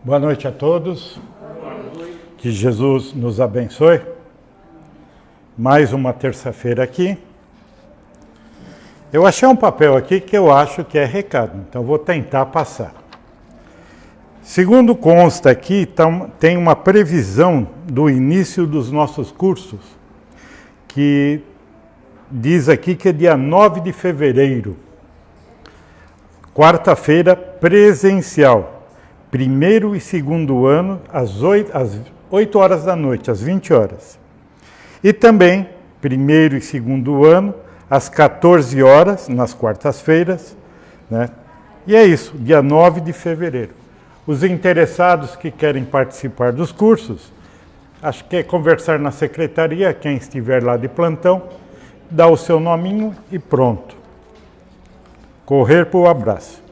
Boa noite a todos. Que Jesus nos abençoe. Mais uma terça-feira aqui. Eu achei um papel aqui que eu acho que é recado, então vou tentar passar. Segundo consta aqui, tem uma previsão do início dos nossos cursos, que diz aqui que é dia 9 de fevereiro, quarta-feira presencial. Primeiro e segundo ano, às 8 horas da noite, às 20 horas. E também, primeiro e segundo ano, às 14 horas, nas quartas-feiras, né? E é isso, dia 9 de fevereiro. Os interessados que querem participar dos cursos, acho que é conversar na secretaria, quem estiver lá de plantão, dá o seu nominho e pronto. Correr para o abraço.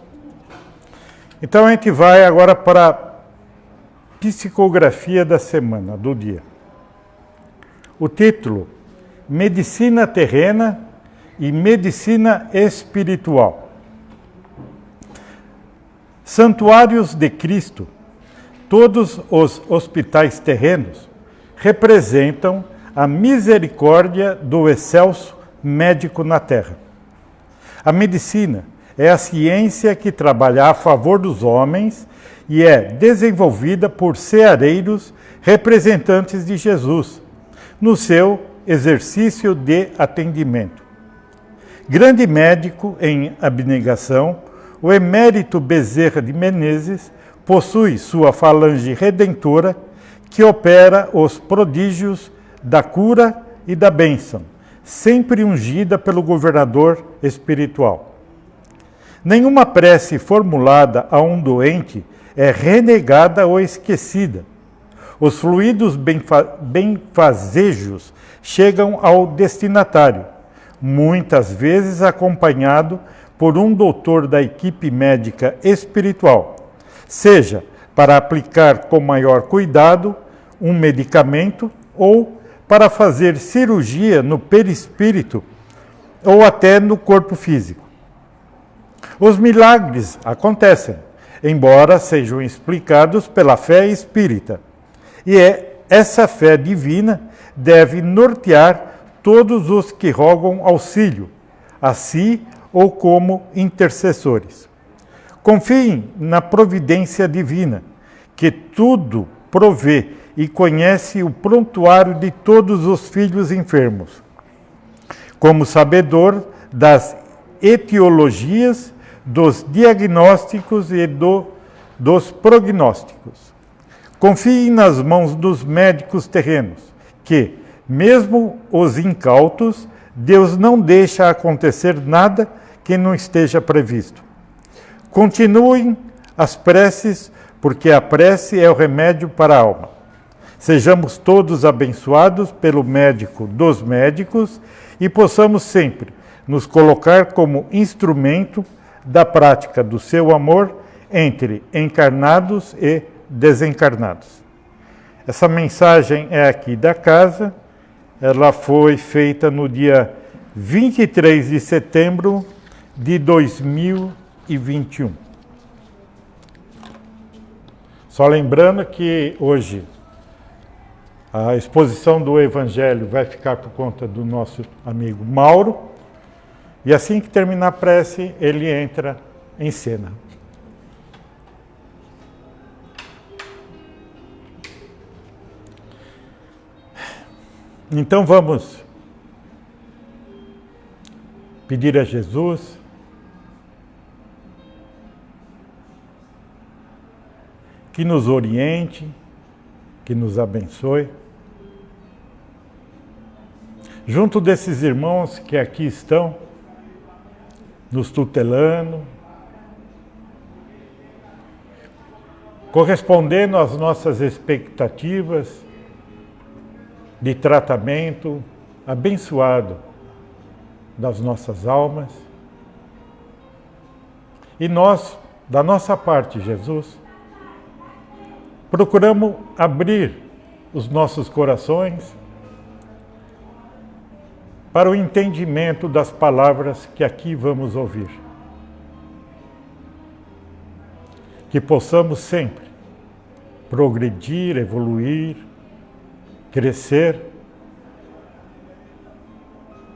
Então a gente vai agora para a psicografia da semana, do dia. O título, Medicina Terrena e Medicina Espiritual. Santuários de Cristo, todos os hospitais terrenos, representam a misericórdia do excelso médico na terra. A medicina é a ciência que trabalha a favor dos homens e é desenvolvida por ceareiros representantes de Jesus, no seu exercício de atendimento. Grande médico em abnegação, o emérito Bezerra de Menezes possui sua falange redentora que opera os prodígios da cura e da bênção, sempre ungida pelo governador espiritual. Nenhuma prece formulada a um doente é renegada ou esquecida. Os fluidos benfazejos chegam ao destinatário, muitas vezes acompanhado por um doutor da equipe médica espiritual, seja para aplicar com maior cuidado um medicamento ou para fazer cirurgia no perispírito ou até no corpo físico. Os milagres acontecem, embora sejam explicados pela fé espírita. E essa fé divina deve nortear todos os que rogam auxílio, a si ou como intercessores. Confiem na providência divina, que tudo provê e conhece o prontuário de todos os filhos enfermos. Como sabedor das etiologias, dos diagnósticos e dos prognósticos. Confiem nas mãos dos médicos terrenos, que, mesmo os incautos, Deus não deixa acontecer nada que não esteja previsto. Continuem as preces, porque a prece é o remédio para a alma. Sejamos todos abençoados pelo médico dos médicos e possamos sempre nos colocar como instrumento da prática do seu amor entre encarnados e desencarnados. Essa mensagem é aqui da casa, ela foi feita no dia 23 de setembro de 2021. Só lembrando que hoje a exposição do Evangelho vai ficar por conta do nosso amigo Mauro, e assim que terminar a prece, ele entra em cena. Então vamos pedir a Jesus que nos oriente, que nos abençoe. Junto desses irmãos que aqui estão, nos tutelando, correspondendo às nossas expectativas de tratamento abençoado das nossas almas. E nós, da nossa parte, Jesus, procuramos abrir os nossos corações para o entendimento das palavras que aqui vamos ouvir. Que possamos sempre progredir, evoluir, crescer,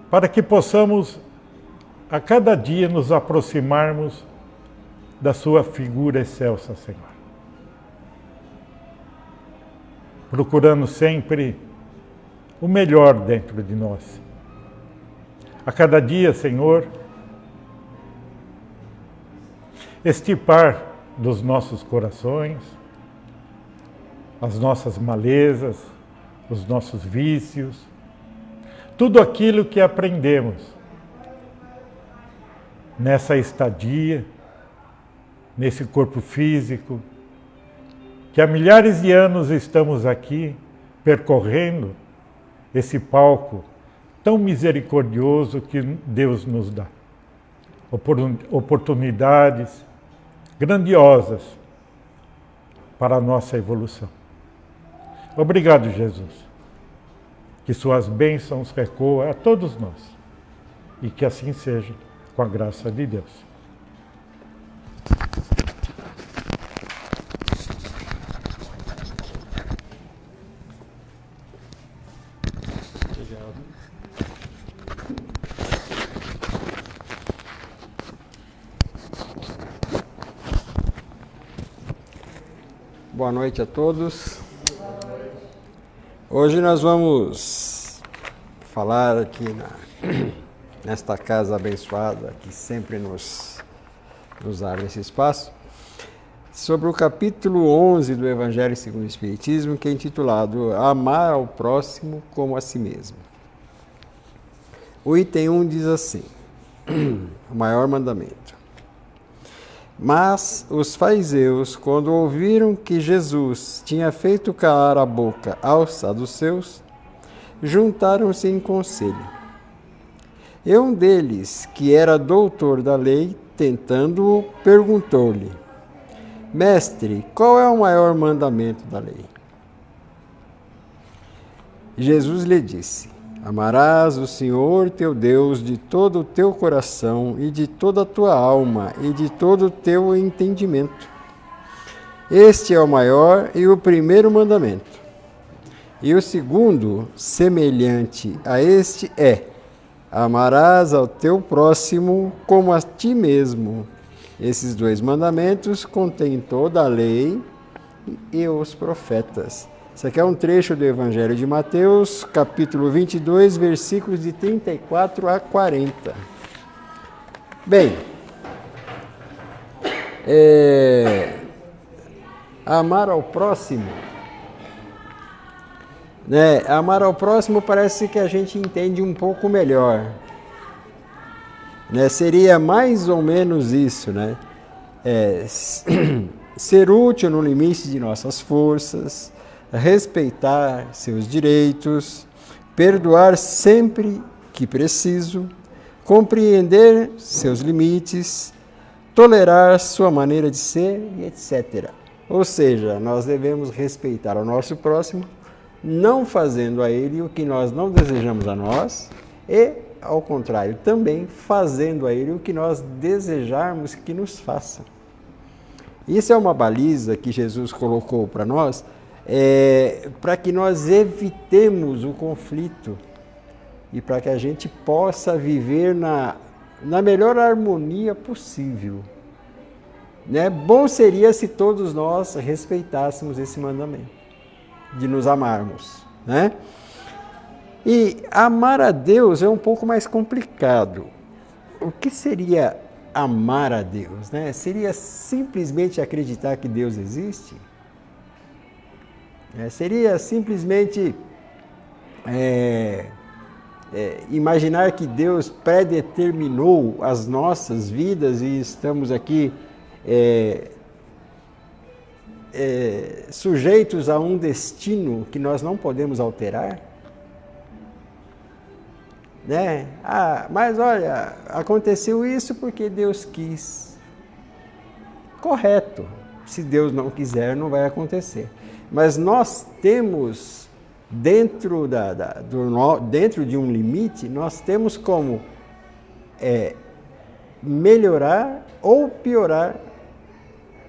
para que possamos a cada dia nos aproximarmos da sua figura excelsa, Senhor. Procurando sempre o melhor dentro de nós. A cada dia, Senhor, extirpar dos nossos corações as nossas malezas, os nossos vícios, tudo aquilo que aprendemos nessa estadia, nesse corpo físico, que há milhares de anos estamos aqui percorrendo esse palco tão misericordioso que Deus nos dá. Oportunidades grandiosas para a nossa evolução. Obrigado, Jesus. Que suas bênçãos recoam a todos nós e que assim seja, com a graça de Deus. Boa noite a todos. Hoje nós vamos falar aqui nesta casa abençoada que sempre nos abre esse espaço, sobre o capítulo 11 do Evangelho segundo o Espiritismo, que é intitulado Amar ao Próximo como a Si Mesmo. O item 1 diz assim, o maior mandamento. Mas os fariseus, quando ouviram que Jesus tinha feito calar a boca aos saduceus, juntaram-se em conselho. E um deles, que era doutor da lei, tentando-o, perguntou-lhe: Mestre, qual é o maior mandamento da lei? Jesus lhe disse: Amarás o Senhor teu Deus de todo o teu coração e de toda a tua alma e de todo o teu entendimento. Este é o maior e o primeiro mandamento. E o segundo, semelhante a este, é: amarás ao teu próximo como a ti mesmo. Esses dois mandamentos contêm toda a lei e os profetas. Isso aqui é um trecho do Evangelho de Mateus, capítulo 22, versículos de 34 a 40. Bem, amar ao próximo, né? Amar ao próximo parece que a gente entende um pouco melhor, né? Seria mais ou menos isso, né? Ser útil no limite de nossas forças, respeitar seus direitos, perdoar sempre que preciso, compreender seus limites, tolerar sua maneira de ser, etc. Ou seja, nós devemos respeitar o nosso próximo, não fazendo a ele o que nós não desejamos a nós e, ao contrário, também fazendo a ele o que nós desejarmos que nos faça. Isso é uma baliza que Jesus colocou para nós, para que nós evitemos o conflito e para que a gente possa viver na melhor harmonia possível. Né? Bom seria se todos nós respeitássemos esse mandamento, de nos amarmos. Né? E amar a Deus é um pouco mais complicado. O que seria amar a Deus? Né? Seria simplesmente acreditar que Deus existe? Seria simplesmente imaginar que Deus predeterminou as nossas vidas e estamos aqui sujeitos a um destino que nós não podemos alterar? Né? Mas olha, aconteceu isso porque Deus quis. Correto. Se Deus não quiser, não vai acontecer. Mas nós temos, dentro de um limite, nós temos como melhorar ou piorar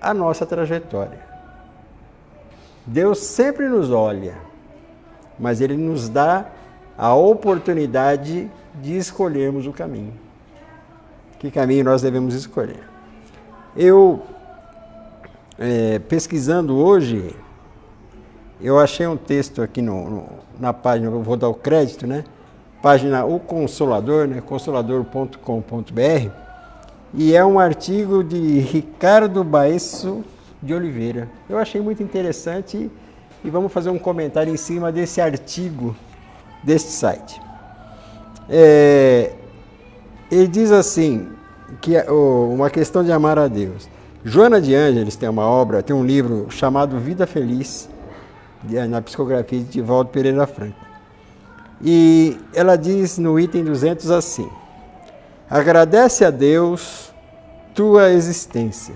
a nossa trajetória. Deus sempre nos olha, mas Ele nos dá a oportunidade de escolhermos o caminho. Que caminho nós devemos escolher? Eu, pesquisando hoje, eu achei um texto aqui na página, eu vou dar o crédito, né? Página O Consolador, né? consolador.com.br, e é um artigo de Ricardo Baesso de Oliveira. Eu achei muito interessante e vamos fazer um comentário em cima desse artigo deste site. Ele diz assim, que uma questão de amar a Deus. Joana de Ângeles tem uma obra, tem um livro chamado Vida Feliz, na psicografia de Divaldo Pereira Franco. E ela diz no item 200 assim: agradece a Deus tua existência,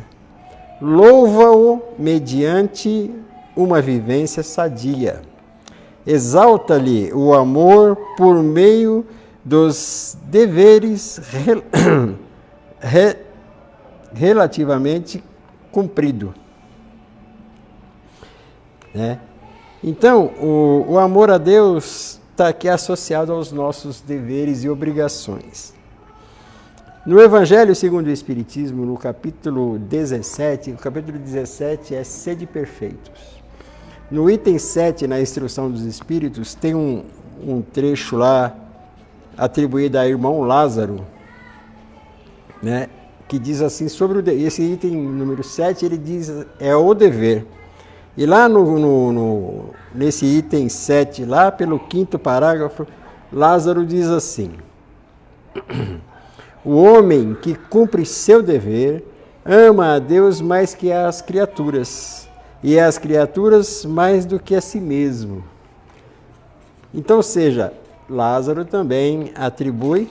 louva-o mediante uma vivência sadia, exalta-lhe o amor por meio dos deveres relativamente cumprido, né? Então, o amor a Deus está aqui associado aos nossos deveres e obrigações. No Evangelho segundo o Espiritismo, no capítulo 17, o capítulo 17 é Sede Perfeitos. No item 7, na Instrução dos Espíritos, tem um trecho lá atribuído a irmão Lázaro, né, que diz assim, sobre esse item número 7, ele diz, é o dever. E lá nesse item 7, lá pelo 5º parágrafo, Lázaro diz assim: o homem que cumpre seu dever ama a Deus mais que as criaturas, e as criaturas mais do que a si mesmo. Então, ou seja, Lázaro também atribui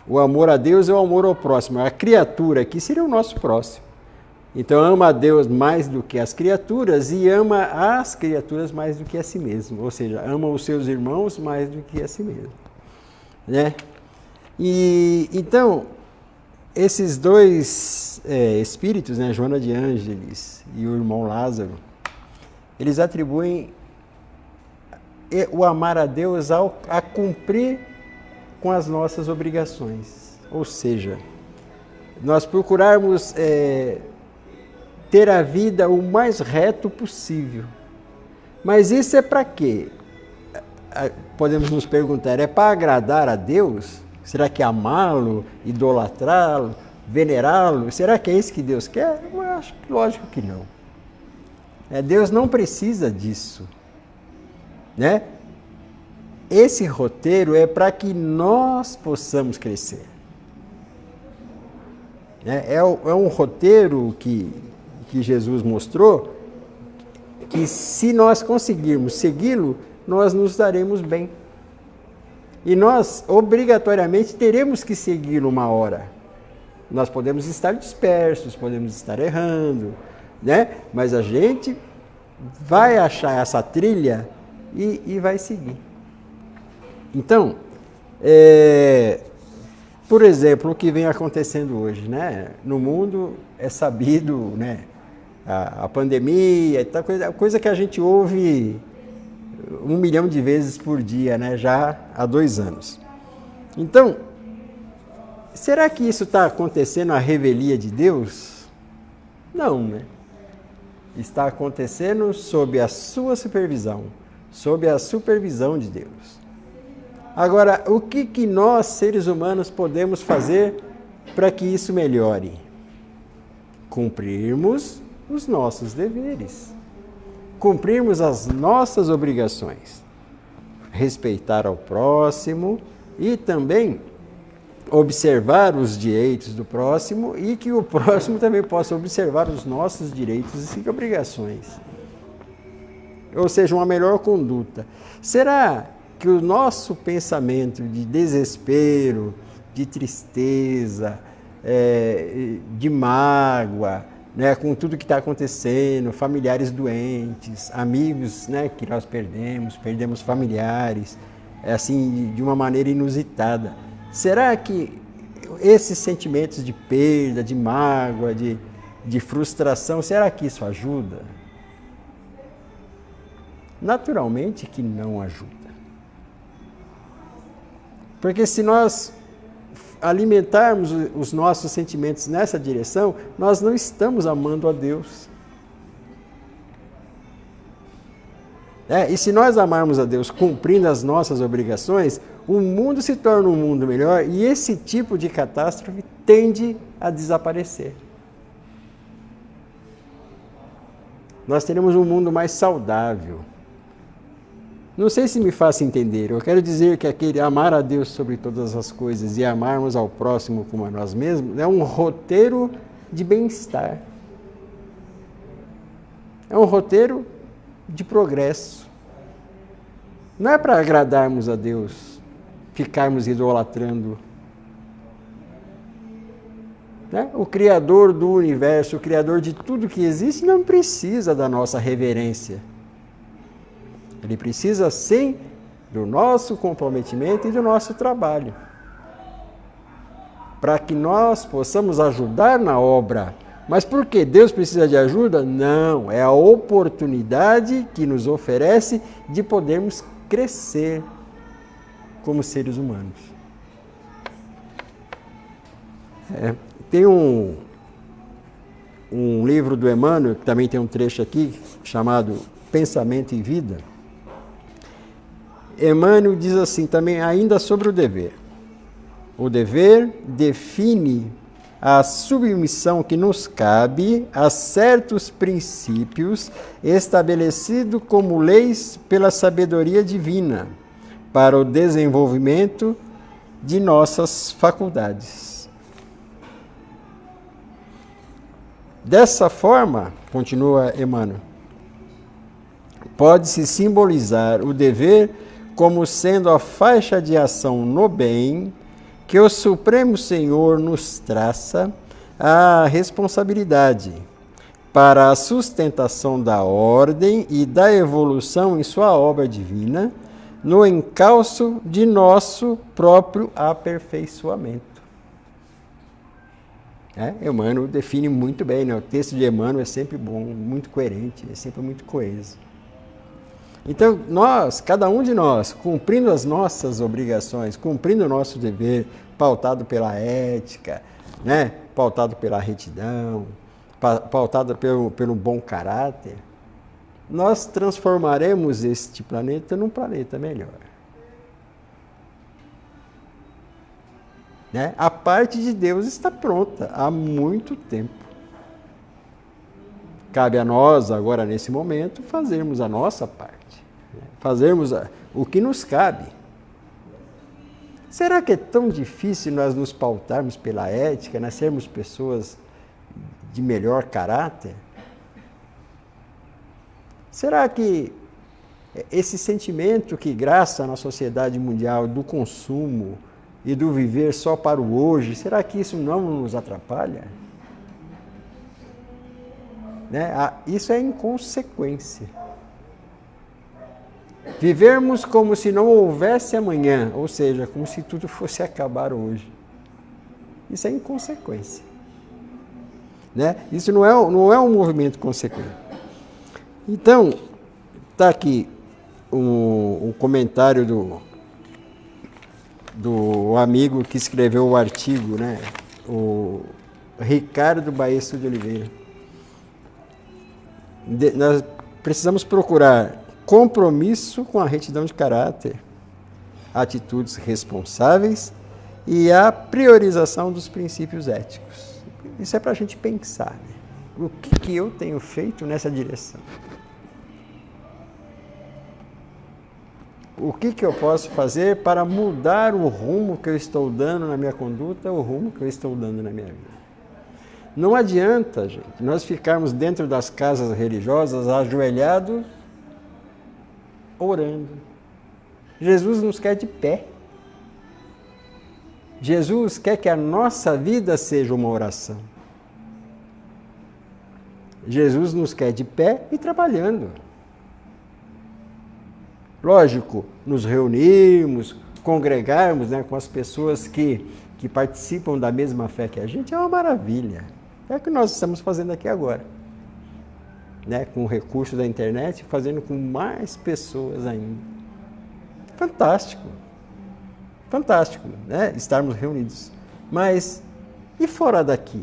o amor a Deus e o amor ao próximo. A criatura aqui seria o nosso próximo. Então, ama a Deus mais do que as criaturas e ama as criaturas mais do que a si mesmo. Ou seja, ama os seus irmãos mais do que a si mesmo, né? E então, esses dois espíritos, né, Joana de Ângeles e o irmão Lázaro, eles atribuem o amar a Deus a cumprir com as nossas obrigações. Ou seja, nós procurarmos ter a vida o mais reto possível. Mas isso é para quê? Podemos nos perguntar, é para agradar a Deus? Será que é amá-lo, idolatrá-lo, venerá-lo? Será que é isso que Deus quer? Eu acho que lógico que não. Deus não precisa disso, né? Esse roteiro é para que nós possamos crescer. É um roteiro que Jesus mostrou, que se nós conseguirmos segui-lo, nós nos daremos bem. E nós, obrigatoriamente, teremos que segui-lo uma hora. Nós podemos estar dispersos, podemos estar errando, né? Mas a gente vai achar essa trilha e vai seguir. Então, por exemplo, o que vem acontecendo hoje, né? No mundo é sabido, né? A pandemia, coisa que a gente ouve 1 milhão de vezes por dia, né? Já há 2 anos. Então, será que isso está acontecendo à revelia de Deus? Não, né? Está acontecendo sob a sua supervisão, sob a supervisão de Deus. Agora, o que nós, seres humanos, podemos fazer para que isso melhore? Cumprirmos os nossos deveres, cumprirmos as nossas obrigações, respeitar ao próximo e também observar os direitos do próximo e que o próximo também possa observar os nossos direitos e obrigações. Ou seja, uma melhor conduta. Será que o nosso pensamento de desespero, de tristeza, de mágoa, né, com tudo que está acontecendo, familiares doentes, amigos, né, que nós perdemos familiares, assim, de uma maneira inusitada. Será que esses sentimentos de perda, de mágoa, de frustração, será que isso ajuda? Naturalmente que não ajuda. Porque se nós alimentarmos os nossos sentimentos nessa direção, nós não estamos amando a Deus. E se nós amarmos a Deus cumprindo as nossas obrigações, o mundo se torna um mundo melhor e esse tipo de catástrofe tende a desaparecer. Nós teremos um mundo mais saudável. Não sei se me faço entender. Eu quero dizer que aquele amar a Deus sobre todas as coisas e amarmos ao próximo como a nós mesmos é um roteiro de bem-estar. É um roteiro de progresso. Não é para agradarmos a Deus, ficarmos idolatrando. Né? O Criador do universo, o Criador de tudo que existe, não precisa da nossa reverência. Ele precisa, sim, do nosso comprometimento e do nosso trabalho. Para que nós possamos ajudar na obra. Mas por que Deus precisa de ajuda? Não, é a oportunidade que nos oferece de podermos crescer como seres humanos. Tem um livro do Emmanuel, que também tem um trecho aqui, chamado Pensamento e Vida. Emmanuel diz assim também, ainda sobre o dever. O dever define a submissão que nos cabe a certos princípios estabelecidos como leis pela sabedoria divina para o desenvolvimento de nossas faculdades. Dessa forma, continua Emmanuel, pode-se simbolizar o dever como sendo a faixa de ação no bem que o Supremo Senhor nos traça a responsabilidade para a sustentação da ordem e da evolução em sua obra divina no encalço de nosso próprio aperfeiçoamento. Emmanuel define muito bem, né? O texto de Emmanuel é sempre bom, muito coerente, é sempre muito coeso. Então, nós, cada um de nós, cumprindo as nossas obrigações, cumprindo o nosso dever, pautado pela ética, né? Pautado pela retidão, pautado pelo bom caráter, nós transformaremos este planeta num planeta melhor. Né? A parte de Deus está pronta há muito tempo. Cabe a nós, agora nesse momento, fazermos a nossa parte. Fazermos o que nos cabe. Será que é tão difícil nós nos pautarmos pela ética, nós sermos pessoas de melhor caráter? Será que esse sentimento que graça na sociedade mundial do consumo e do viver só para o hoje, será que isso não nos atrapalha? Né? Isso é inconsequência. Vivermos como se não houvesse amanhã, ou seja, como se tudo fosse acabar hoje. Isso é inconsequência. Né? Isso não é um movimento consequente. Então, está aqui um comentário do amigo que escreveu o artigo, né? O Ricardo Baeço de Oliveira. Nós precisamos procurar compromisso com a retidão de caráter, atitudes responsáveis e a priorização dos princípios éticos. Isso é para a gente pensar, né? O que eu tenho feito nessa direção? O que eu posso fazer para mudar o rumo que eu estou dando na minha conduta, o rumo que eu estou dando na minha vida? Não adianta, gente, nós ficarmos dentro das casas religiosas ajoelhados, orando. Jesus nos quer de pé. Jesus quer que a nossa vida seja uma oração. Jesus nos quer de pé e trabalhando. Lógico, nos reunirmos, congregarmos, né, com as pessoas que participam da mesma fé que a gente é uma maravilha. É o que nós estamos fazendo aqui agora. Né? Com o recurso da internet, fazendo com mais pessoas ainda. Fantástico. Fantástico, né? Estarmos reunidos. Mas, e fora daqui?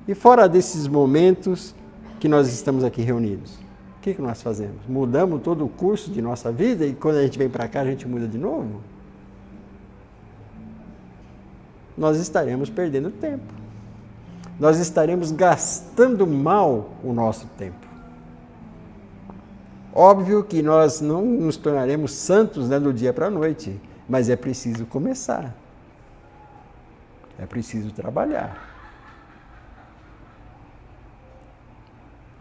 E fora desses momentos que nós estamos aqui reunidos? O que nós fazemos? Mudamos todo o curso de nossa vida e quando a gente vem para cá a gente muda de novo? Nós estaremos perdendo tempo. Nós estaremos gastando mal o nosso tempo. Óbvio que nós não nos tornaremos santos, né, do dia para a noite, mas é preciso começar. É preciso trabalhar.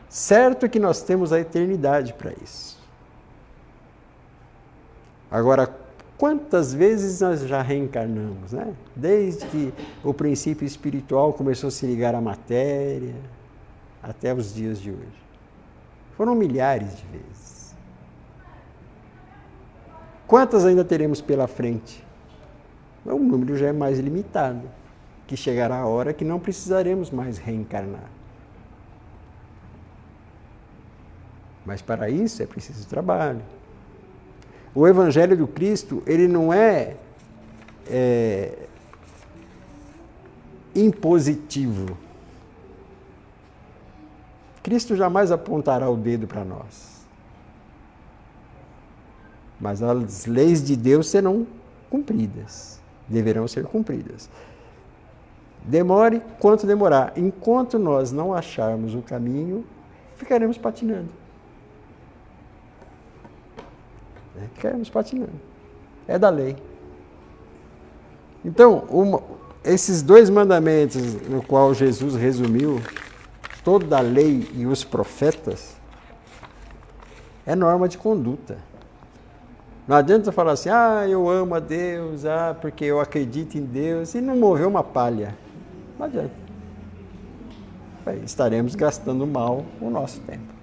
Certo que nós temos a eternidade para isso. Agora, quantas vezes nós já reencarnamos, né? Desde que o princípio espiritual começou a se ligar à matéria, até os dias de hoje. Foram milhares de vezes. Quantas ainda teremos pela frente? O número já é mais limitado, que chegará a hora que não precisaremos mais reencarnar. Mas para isso é preciso trabalho. O Evangelho do Cristo, ele não é impositivo. Cristo jamais apontará o dedo para nós. Mas as leis de Deus serão cumpridas, deverão ser cumpridas. Demore quanto demorar. Enquanto nós não acharmos o caminho, ficaremos patinando. Ficaremos patinando. É da lei. Então, esses dois mandamentos, no qual Jesus resumiu toda a lei e os profetas, é norma de conduta. Não adianta falar assim, eu amo a Deus, porque eu acredito em Deus, e não mover uma palha. Não adianta. Estaremos gastando mal o nosso tempo.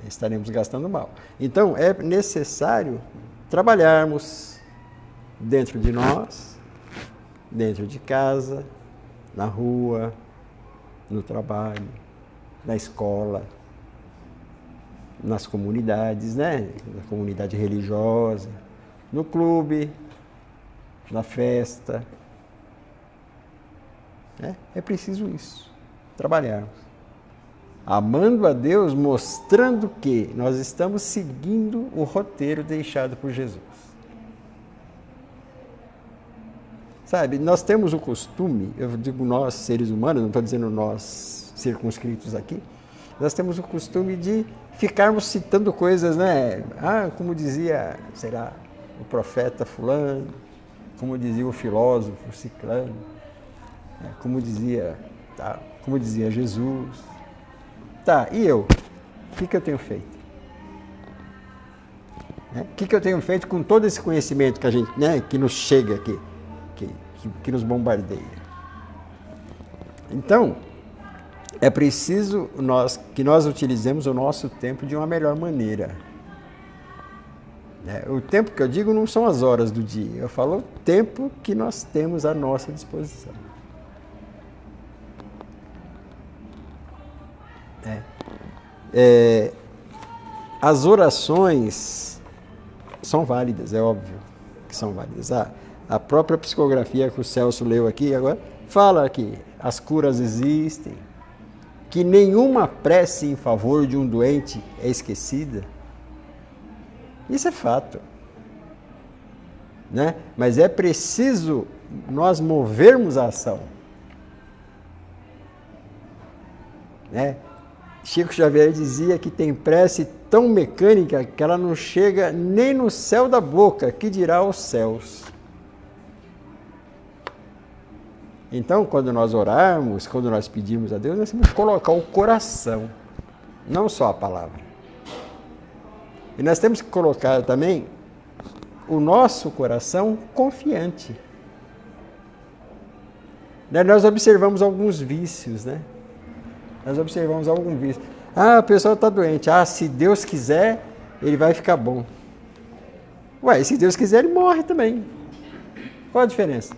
Estaremos gastando mal. Então, é necessário trabalharmos dentro de nós, dentro de casa, na rua, no trabalho, na escola, nas comunidades, né? Na comunidade religiosa, no clube, na festa. É preciso isso, trabalharmos. Amando a Deus, mostrando que nós estamos seguindo o roteiro deixado por Jesus. Sabe, nós temos o costume, eu digo nós, seres humanos, não estou dizendo nós circunscritos aqui, nós temos o costume de ficarmos citando coisas, né? Como dizia, sei lá, o profeta fulano, como dizia o filósofo ciclano, como dizia Jesus. Tá, e eu? O que eu tenho feito? O que eu tenho feito com todo esse conhecimento que a gente, que nos chega aqui, que nos bombardeia? Então, é preciso que nós utilizemos o nosso tempo de uma melhor maneira. O tempo que eu digo não são as horas do dia, eu falo o tempo que nós temos à nossa disposição. As orações são válidas, é óbvio que são válidas. A própria psicografia que o Celso leu aqui agora fala que as curas existem, que nenhuma prece em favor de um doente é esquecida. Isso é fato. Mas é preciso nós movermos a ação. Chico Xavier dizia que tem prece tão mecânica que ela não chega nem no céu da boca, que dirá aos céus. Então, quando nós orarmos, quando nós pedirmos a Deus, nós temos que colocar o coração, não só a palavra. E nós temos que colocar também o nosso coração confiante. Nós observamos alguns vícios, Nós observamos algum vício. A pessoa está doente. Se Deus quiser, ele vai ficar bom. E se Deus quiser, ele morre também. Qual a diferença?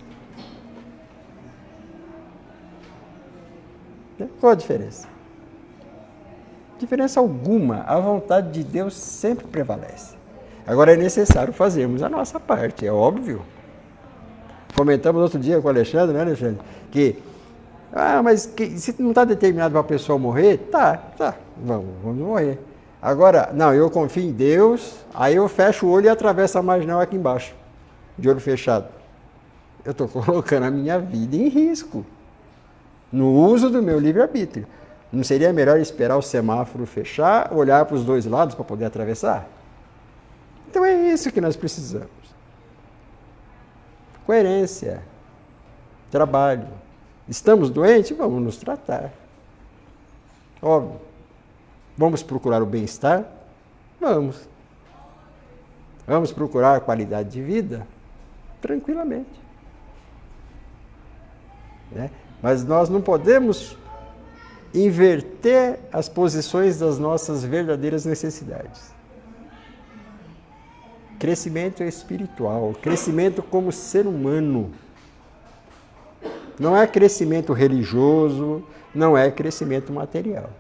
Qual a diferença? Diferença alguma. A vontade de Deus sempre prevalece. Agora é necessário fazermos a nossa parte, é óbvio. Comentamos outro dia com o Alexandre, né, Alexandre? Que, mas se não está determinado para a pessoa morrer, tá, vamos morrer. Agora, não, eu confio em Deus, aí eu fecho o olho e atravesso a marginal aqui embaixo, de olho fechado. Eu estou colocando a minha vida em risco, no uso do meu livre-arbítrio. Não seria melhor esperar o semáforo fechar, olhar para os dois lados para poder atravessar? Então é isso que nós precisamos. Coerência, trabalho. Estamos doentes? Vamos nos tratar. Óbvio. Vamos procurar o bem-estar? Vamos. Vamos procurar a qualidade de vida? Tranquilamente. Né? Mas nós não podemos inverter as posições das nossas verdadeiras necessidades. Crescimento espiritual, crescimento como ser humano. Não é crescimento religioso, não é crescimento material.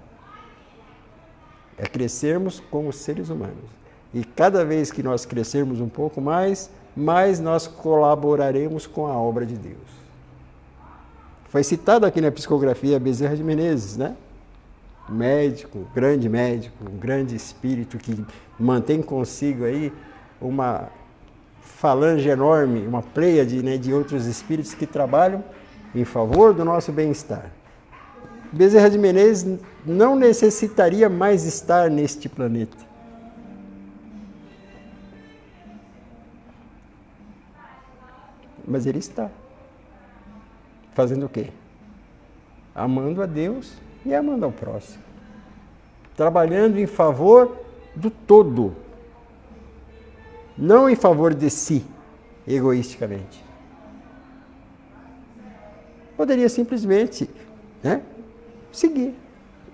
É crescermos como seres humanos. E cada vez que nós crescermos um pouco mais nós colaboraremos com a obra de Deus. Foi citado aqui na psicografia Bezerra de Menezes, né? Médico, um grande espírito que mantém consigo aí uma falange enorme, uma pleiade, né, de outros espíritos que trabalham em favor do nosso bem-estar. Bezerra de Menezes não necessitaria mais estar neste planeta. Mas ele está. Fazendo o quê? Amando a Deus e amando ao próximo. Trabalhando em favor do todo. Não em favor de si, egoisticamente. Poderia simplesmente, né, seguir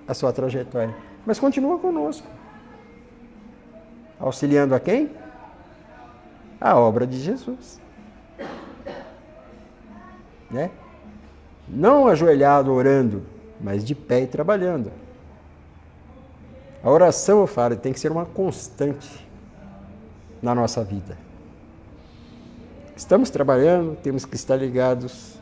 a sua trajetória, mas continua conosco. Auxiliando a quem? A obra de Jesus. Né? Não ajoelhado orando, mas de pé e trabalhando. A oração, eu falo, tem que ser uma constante na nossa vida. Estamos trabalhando, temos que estar ligados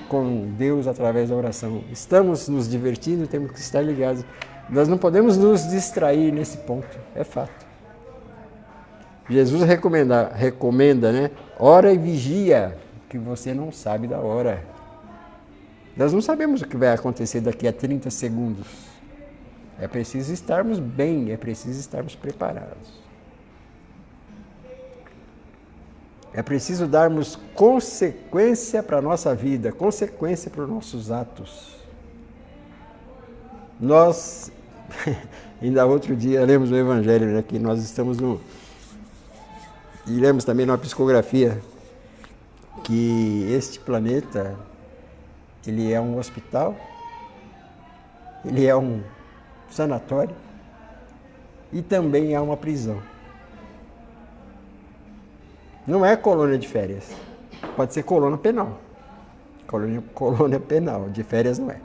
com Deus através da oração. Estamos nos divertindo, temos que estar ligados. Nós não podemos nos distrair nesse ponto, é fato. Jesus recomenda, né? Ora e vigia, que você não sabe da hora. Nós não sabemos o que vai acontecer daqui a 30 segundos. É preciso estarmos bem, é preciso estarmos preparados. É preciso darmos consequência para a nossa vida, consequência para os nossos atos. Nós, ainda outro dia, lemos no Evangelho, né, que nós estamos e lemos também numa psicografia, que este planeta, ele é um hospital, ele é um sanatório e também é uma prisão. Não é colônia de férias, pode ser colônia penal. Colônia penal, de férias não é.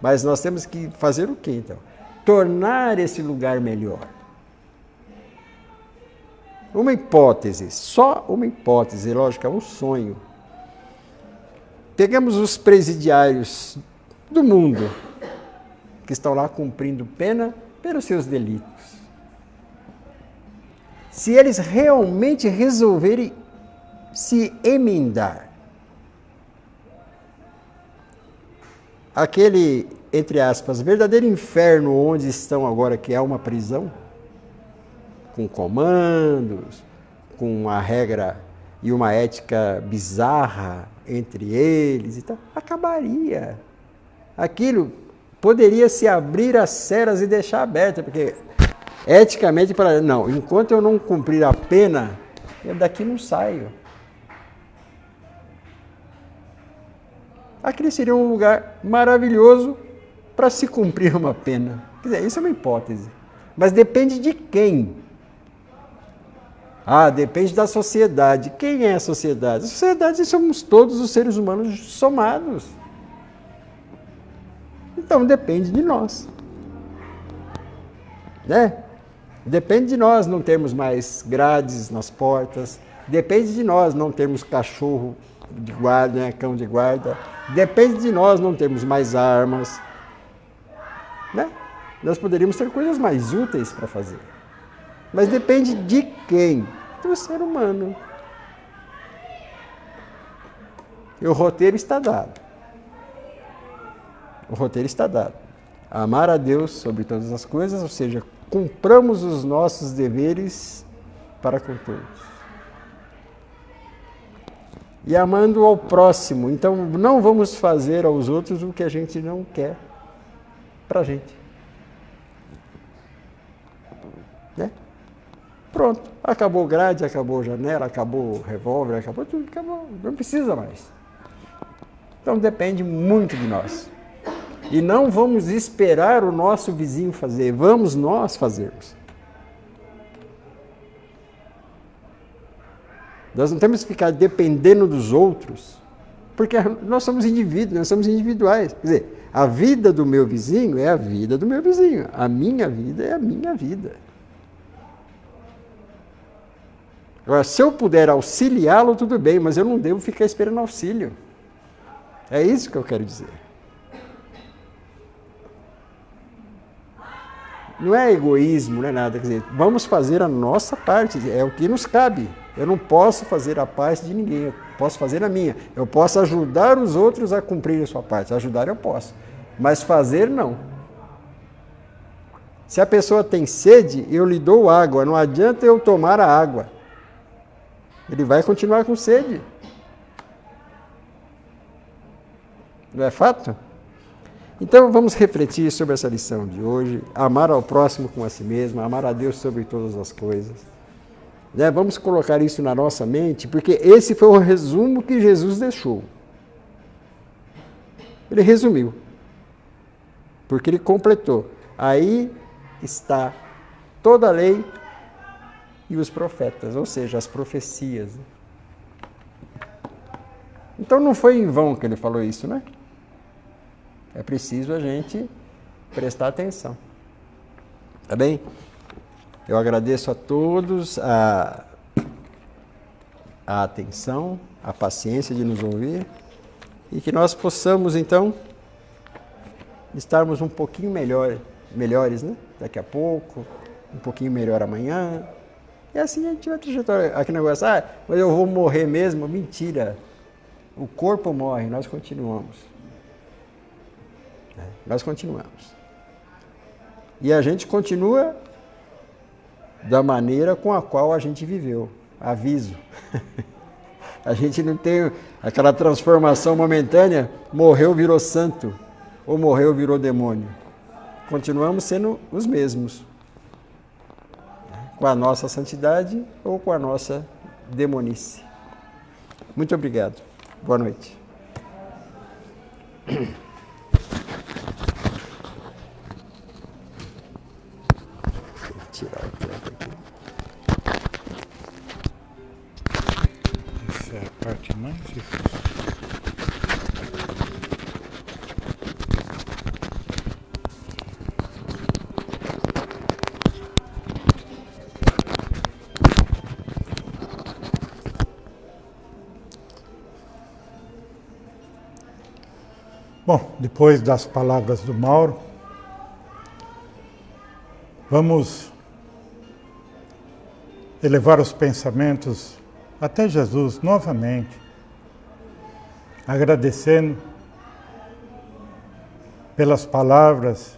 Mas nós temos que fazer o quê, então? Tornar esse lugar melhor. Uma hipótese, só uma hipótese, lógico, é um sonho. Pegamos os presidiários do mundo que estão lá cumprindo pena pelos seus delitos. Se eles realmente resolverem se emendar, aquele, entre aspas, verdadeiro inferno onde estão agora, que é uma prisão, com comandos, com uma regra e uma ética bizarra entre eles e tal, acabaria. Aquilo poderia se abrir as ceras e deixar aberta, porque eticamente, para não, enquanto eu não cumprir a pena, eu daqui não saio. Aquele seria um lugar maravilhoso para se cumprir uma pena. Quer dizer, isso é uma hipótese. Mas depende de quem? Depende da sociedade. Quem é a sociedade? A sociedade somos todos os seres humanos somados. Então depende de nós. Né? Depende de nós não termos mais grades nas portas, depende de nós não termos cachorro de guarda, né? Cão de guarda, depende de nós não termos mais armas. Né? Nós poderíamos ter coisas mais úteis para fazer. Mas depende de quem? Do ser humano. E o roteiro está dado. O roteiro está dado. Amar a Deus sobre todas as coisas, ou seja, cumpramos os nossos deveres para com todos. E amando ao próximo. Então, não vamos fazer aos outros o que a gente não quer para a gente. Né? Pronto. Acabou grade, acabou janela, acabou revólver, acabou tudo, acabou. Não precisa mais. Então, depende muito de nós. E não vamos esperar o nosso vizinho fazer, vamos nós fazermos. Nós não temos que ficar dependendo dos outros, porque nós somos indivíduos, nós somos individuais. Quer dizer, a vida do meu vizinho é a vida do meu vizinho, a minha vida é a minha vida. Agora, se eu puder auxiliá-lo, tudo bem, mas eu não devo ficar esperando auxílio. É isso que eu quero dizer. Não é egoísmo, não é nada. Quer dizer, vamos fazer a nossa parte, é o que nos cabe. Eu não posso fazer a parte de ninguém, eu posso fazer a minha. Eu posso ajudar os outros a cumprir a sua parte. Ajudar eu posso, mas fazer não. Se a pessoa tem sede, eu lhe dou água. Não adianta eu tomar a água. Ele vai continuar com sede. Não é fato? Então vamos refletir sobre essa lição de hoje, amar ao próximo como a si mesmo, amar a Deus sobre todas as coisas. Né? Vamos colocar isso na nossa mente, porque esse foi o resumo que Jesus deixou. Ele resumiu, porque ele completou. Aí está toda a lei e os profetas, ou seja, as profecias. Então não foi em vão que ele falou isso, né? É preciso a gente prestar atenção. Tá bem? Eu agradeço a todos a atenção, a paciência de nos ouvir e que nós possamos, então, estarmos um pouquinho melhores, né? Daqui a pouco, um pouquinho melhor amanhã. E assim a gente vai trajetória. Aquele negócio, mas eu vou morrer mesmo? Mentira. O corpo morre, nós continuamos. Nós continuamos. E a gente continua da maneira com a qual a gente viveu. Aviso. A gente não tem aquela transformação momentânea, morreu, virou santo, ou morreu, virou demônio. Continuamos sendo os mesmos. Com a nossa santidade ou com a nossa demonice. Muito obrigado. Boa noite. Tirar o tempo aqui. Essa é a parte mais difícil. Bom, depois das palavras do Mauro, vamos elevar os pensamentos até Jesus novamente, agradecendo pelas palavras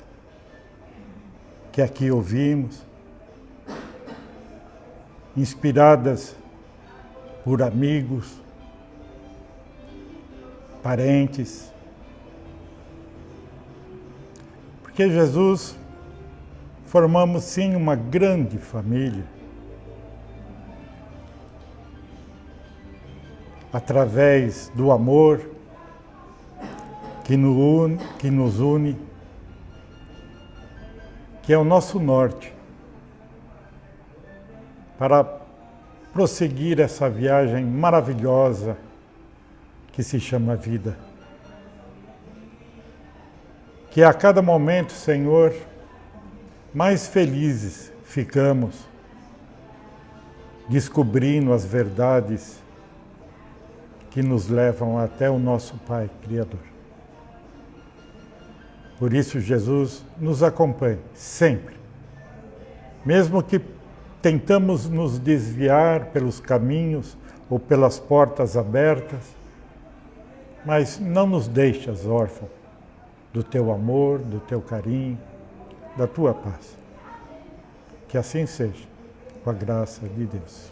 que aqui ouvimos, inspiradas por amigos, parentes, porque Jesus, formamos sim uma grande família, através do amor que nos une, que é o nosso norte, para prosseguir essa viagem maravilhosa que se chama vida. que a cada momento, Senhor, mais felizes ficamos descobrindo as verdades que nos levam até o nosso Pai Criador. Por isso, Jesus, nos acompanhe sempre. Mesmo que tentamos nos desviar pelos caminhos ou pelas portas abertas, mas não nos deixes órfãos do teu amor, do teu carinho, da tua paz. Que assim seja, com a graça de Deus.